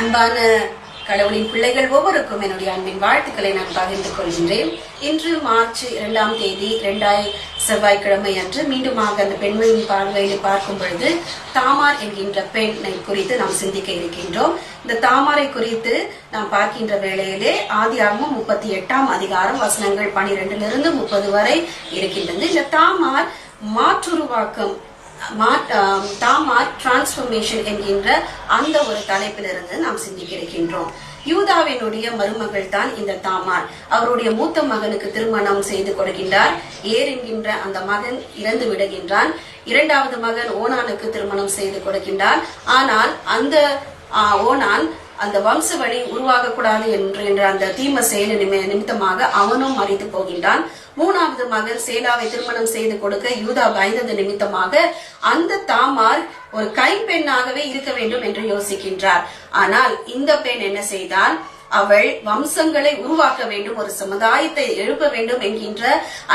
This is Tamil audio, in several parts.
அன்பான கடவுளின் பிள்ளைகள் ஒவ்வொருக்கும் என்னுடைய அன்பின் வாழ்த்துக்களை நான் பகிர்ந்து கொள்கின்றேன். இன்று மார்ச் 2ஆம் தேதி செவ்வாய்க்கிழமை அன்று மீண்டுமாக அந்த பெண்மையின் பார்வையில் பார்க்கும் பொழுது தாமார் என்கின்ற பெண்ணை குறித்து நாம் சிந்திக்க இருக்கின்றோம். இந்த தாமாரை குறித்து நாம் பார்க்கின்ற வேளையிலே ஆதியாகமம் 38ஆம் அதிகாரம் வசனங்கள் 12 - 30 வரை இருக்கின்றது. இந்த தாமார் மாற்றுருவாக்கம், தாமார் டிரான்ஸ்பர்மேஷன் என்கின்ற அந்த ஒரு தலைப்பிலிருந்து நாம் சிந்திக்க இருக்கின்றோம். யூதாவினுடைய மருமகள் தான் இந்த தாமார். அவருடைய மூத்த மகனுக்கு திருமணம் செய்து கொடுக்கின்றார். ஏர் என்கின்ற அந்த மகன் இறந்து விடுகின்றான். இரண்டாவது மகன் ஓனானுக்கு திருமணம் செய்து கொடுக்கின்றார். ஆனால் அந்த ஓனான் அந்த வம்ச வழி உருவாக கூடாது என்ற அந்த தீம செயல் நிமித்தமாக அவனும் மறித்து போகின்றான். மூணாவது மகன் சேலாவை திருமணம் செய்து கொடுக்க யூதா பயந்தது நிமித்தமாக அந்த தாமார் ஒரு கைப்பெண்ணாகவே இருக்க வேண்டும் என்று யோசிக்கின்றார். ஆனால் இந்த பெண் என்ன செய்தால், அவள் வம்சங்களை உருவாக்க வேண்டும், ஒரு சமுதாயத்தை எழுப்ப வேண்டும் என்கின்ற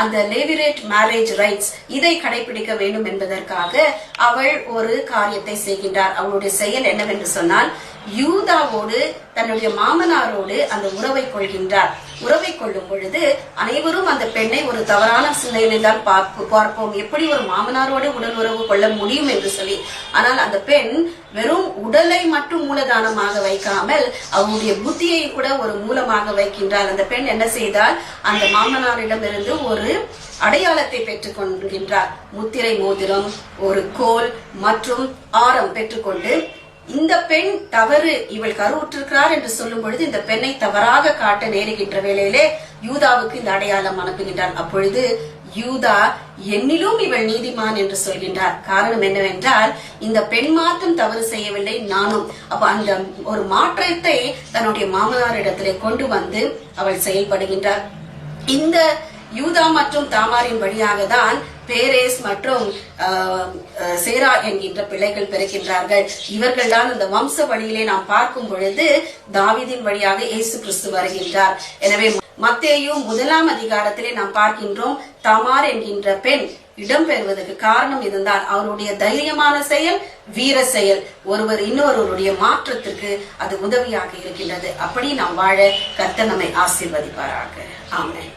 அந்த லேவிரேட் மேரேஜ் ரைட்ஸ் இதை கடைபிடிக்க வேண்டும் என்பதற்காக அவள் ஒரு காரியத்தை செய்கின்றார். அவளுடைய செயல் என்னவென்று சொன்னால், யூதாவோடு தன்னுடைய மாமனாரோடு அந்த உறவை கொள்கின்றார். உறவை கொள்ளும் பொழுது அனைவரும் அந்த பெண்ணை ஒரு தவறான சிந்தனையில் தான் பார்ப்போம், எப்படி ஒரு மாமனாரோடு உடல் உறவு கொள்ள முடியும் என்று சொல்லி. ஆனால் அந்த பெண் வெறும் உடலை மட்டும் மூலதானமாக வைக்காமல் அவருடைய புத்தியை கூட ஒரு மூலமாக வைக்கின்றார். அந்த பெண் என்ன செய்தால், அந்த மாமனாரிடமிருந்து ஒரு அடையாளத்தை பெற்றுக் கொள்கின்றார். முத்திரை மோதிரம், ஒரு கோல் மற்றும் ஆரம் பெற்றுக்கொண்டு இந்த பெண் தவறு, இவள் கருவுற்றிருக்கிறார் என்று சொல்லும் பொழுது இந்த பெண்ணை தவறாக காட்ட நேருகின்ற வேளையிலே யூதாவுக்கு இந்த அடையாளம் அனுப்புகின்றார். அப்பொழுது யூதா என்னிலும் இவள் நீதிமான் என்று சொல்கின்றார். காரணம் என்னவென்றால், இந்த பெண் மாற்றம் தவறு செய்யவில்லை, நானும். அப்ப அந்த ஒரு மாற்றத்தை தன்னுடைய மாமனாரிடத்திலே கொண்டு வந்து அவள் செயல்படுகின்றார். இந்த யூதா மற்றும் தாமாரின் வழியாக தான் பேரேஸ் மற்றும் சேரா என்கின்ற பிள்ளைகள் பிறக்கின்றார்கள். இவர்கள் தான் இந்த வம்ச வழியிலே நாம் பார்க்கும் பொழுது தாவீதின் வழியாக இயேசு கிறிஸ்து வருகின்றார். எனவே மத்தேயு 1ஆம் அதிகாரத்திலே நாம் பார்க்கின்றோம், தாமார் என்கின்ற பெண் இடம்பெறுவதற்கு காரணம் இதுதான். அவருடைய தைரியமான செயல், வீர செயல், ஒருவர் இன்னொருவருடைய மாற்றத்திற்கு அது உதவியாக இருக்கின்றது. அப்படி நாம் வாழ கர்த்தர் நம்மை ஆசீர்வதிப்பாராக. ஆமென்.